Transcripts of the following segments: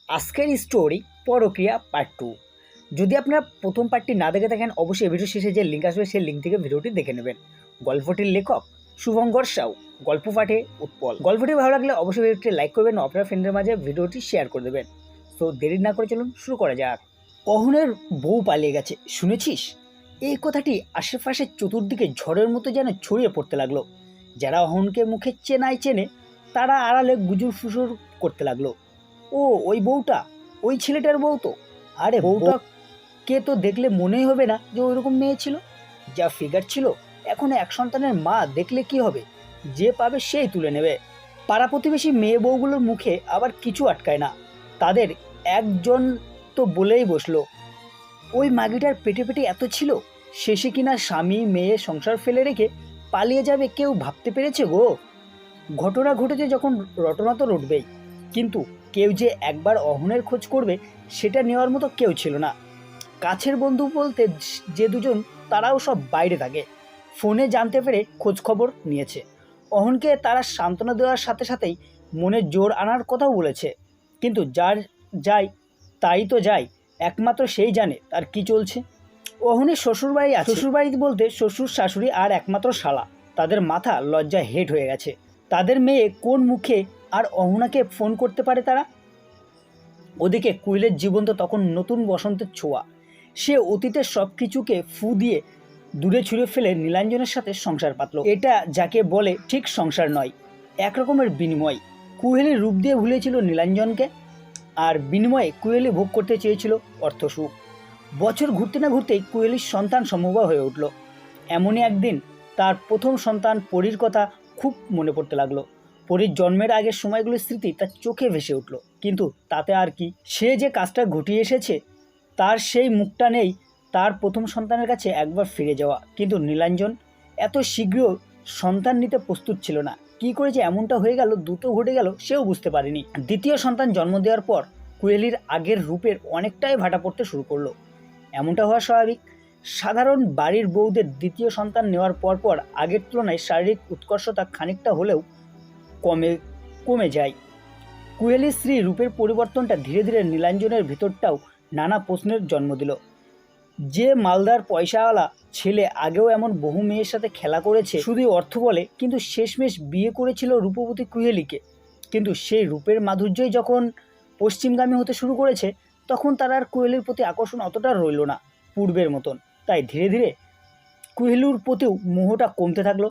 আজকের স্টোরি পরকীয়া পার্ট 2। যদি আপনারা প্রথম পার্টটি না দেখে থাকেন, অবশ্যই ভিডিও শেষে যে লিঙ্ক আসবে সেই লিঙ্ক থেকে ভিডিওটি দেখে নেবেন। গল্পটির লেখক শুভঙ্কর সাউ, গল্প পাঠে উৎপল। গল্পটি ভালো লাগলে অবশ্যই ভিডিওটি লাইক করবেন, আপনার ফ্রেন্ডের মাঝে ভিডিওটি শেয়ার করে দেবেন। তো দেরি না করে চলুন শুরু করা যাক। অহনের বউ পালিয়ে গেছে, শুনেছিস? এই কথাটি আশেপাশের চতুর্দিকে ঝড়ের মতো যেন ছড়িয়ে পড়তে লাগলো। যারা অহনকে মুখে চেনে তারা আড়ালে গুজুর ফুসুর করতে লাগলো। ও ওই বউটা, ওই ছেলেটার বউ তো। আরে বউটা কে তো দেখলে মনেই হবে না যে ওইরকম মেয়ে ছিল। যা ফিগার ছিল, এখন এক সন্তানের মা দেখলে কি হবে, যে পাবে সেই তুলে নেবে। পাড়া প্রতিবেশী মেয়ে বউগুলোর মুখে আবার কিছু আটকায় না। তাদের একজন তো বলেই বসলো, ওই মাগিটার পেটে পেটে এত ছিল, শেষে কিনা স্বামী মেয়ে সংসার ফেলে রেখে পালিয়ে যাবে, কেউ ভাবতে পেরেছে গো? ঘটনা ঘটেছে যখন রটনা তো রটবেই, কিন্তু কেউ যে একবার অহনের খোঁজ করবে সেটা নেওয়ার মতো কেউ ছিল না। কাছের বন্ধু বলতে যে দুজন, তারাও সব বাইরে থাকে। ফোনে জানতে পেরে খোঁজ খবর নিয়েছে। অহনকে তারা সান্ত্বনা দেওয়ার সাথে সাথেই মনে জোর আনার কথাও বলেছে। কিন্তু যার যায় তাই তো যায়, একমাত্র সেই জানে তার কি চলছে। অহনের শ্বশুরবাড়ি আছে, শ্বশুরবাড়ি বলতে শ্বশুর শাশুড়ি আর একমাত্র শালা। তাদের মাথা লজ্জায় হেট হয়ে গেছে। তাদের মেয়ে কোন মুখে আর অহনাকে ফোন করতে পারে তারা? ওদিকে কুইলের জীবন তো তখন নতুন বসন্তের ছোঁয়া। সে অতীতের সব কিছুকে ফু দিয়ে দূরে ছুঁড়ে ফেলে নীলাঞ্জনের সাথে সংসার পাতল। এটা যাকে বলে ঠিক সংসার নয়, একরকমের বিনিময়। কুহেলি রূপ দিয়ে ভুলেছিল নীলাঞ্জনকে, আর বিনিময়ে কুহেলি ভোগ করতে চেয়েছিল অর্থসুখ। বছর ঘুরতে না ঘুরতেই কুহেলির সন্তান সম্ভব হয়ে উঠল। এমনই একদিন তার প্রথম সন্তান পরীর কথা খুব মনে পড়তে লাগলো। পরীর জন্মের আগের সময়গুলোর স্মৃতি তার চোখে ভেসে উঠল। কিন্তু তাতে আর কি, সে যে কাজটা ঘটিয়ে এসেছে তার সেই মুখটা নেই তার প্রথম সন্তানের কাছে একবার ফিরে যাওয়া। কিন্তু নীলাঞ্জন এত শীঘ্র সন্তান নিতে প্রস্তুত ছিল না। কি করেছে এমনটা হয়ে গেল, দ্রুত ঘটে গেল, সেও বুঝতে পারেনি। দ্বিতীয় সন্তান জন্ম দেওয়ার পর কুহেলির আগের রূপের অনেকটাই ভাটা পড়তে শুরু করলো। এমনটা হওয়া স্বাভাবিক। সাধারণ বাড়ির বউদের দ্বিতীয় সন্তান নেওয়ার পর আগের তুলনায় শারীরিক উৎকর্ষতা খানিকটা হলেও কমে যায়। কুহেলির স্ত্রী রূপের পরিবর্তনটা ধীরে ধীরে নীলাঞ্জনের ভিতরটাও নানা প্রশ্নের জন্ম দিল। যে মালদার পয়সাওয়ালা ছেলে আগেও এমন বহু মেয়ের সাথে খেলা করেছে শুধুই অর্থ বলে, কিন্তু শেষমেশ বিয়ে করেছিল রূপবতী কুহেলিকে। কিন্তু সেই রূপের মাধুর্যই যখন পশ্চিমগামী হতে শুরু করেছে, তখন তার আর কুহেলির প্রতি আকর্ষণ অতটা রইল না পূর্বের মতন। তাই ধীরে ধীরে কুহেলির প্রতিও মোহটা কমতে থাকলো।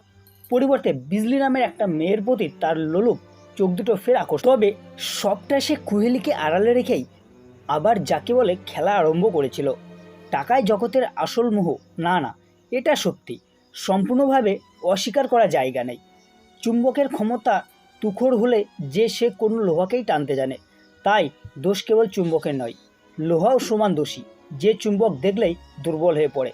পরিবর্তে বিজলি নামের একটা মেয়ের প্রতি তার লোলুপ চোখ দুটো ফের আকর্ষণ। তবে সবটা সে কুহেলিকে আড়ালে রেখেই আবার যাকে বলে খেলা আরম্ভ করেছিল। টাকায় জগতের আসল মোহ, না না, এটা সত্যি, সম্পূর্ণভাবে অস্বীকার করা জায়গা নেই। চুম্বকের ক্ষমতা তুখর হলে যে সে কোনো লোহাকেই টানতে জানে। তাই দোষ কেবল চুম্বকের নয়, লোহাও সমান দোষী, যে চুম্বক দেখলেই দুর্বল হয়ে পড়ে।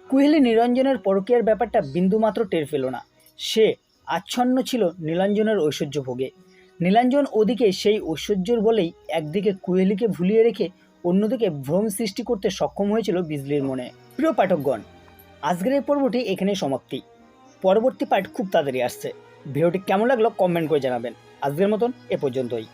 কুহেলি নিরঞ্জনের পরকীয়ার ব্যাপারটা বিন্দুমাত্র টের পেল না। সে আচ্ছন্ন ছিল নীলাঞ্জনের ঐশ্বর্য ভোগে। নীলাঞ্জন ওদিকে সেই ঐশ্বর্যর বলেই একদিকে কুহেলিকে ভুলিয়ে রেখে অন্যদিকে ভ্রম সৃষ্টি করতে সক্ষম হয়েছিল বিজলির মনে। প্রিয় পাঠকগণ, আজকের এই পর্বটি এখানেই সমাপ্তি। পরবর্তী পার্ট খুব তাড়াতাড়ি আসছে। ভিডিওটি কেমন লাগলো কমেন্ট করে জানাবেন। আজকের মতন এ পর্যন্তই।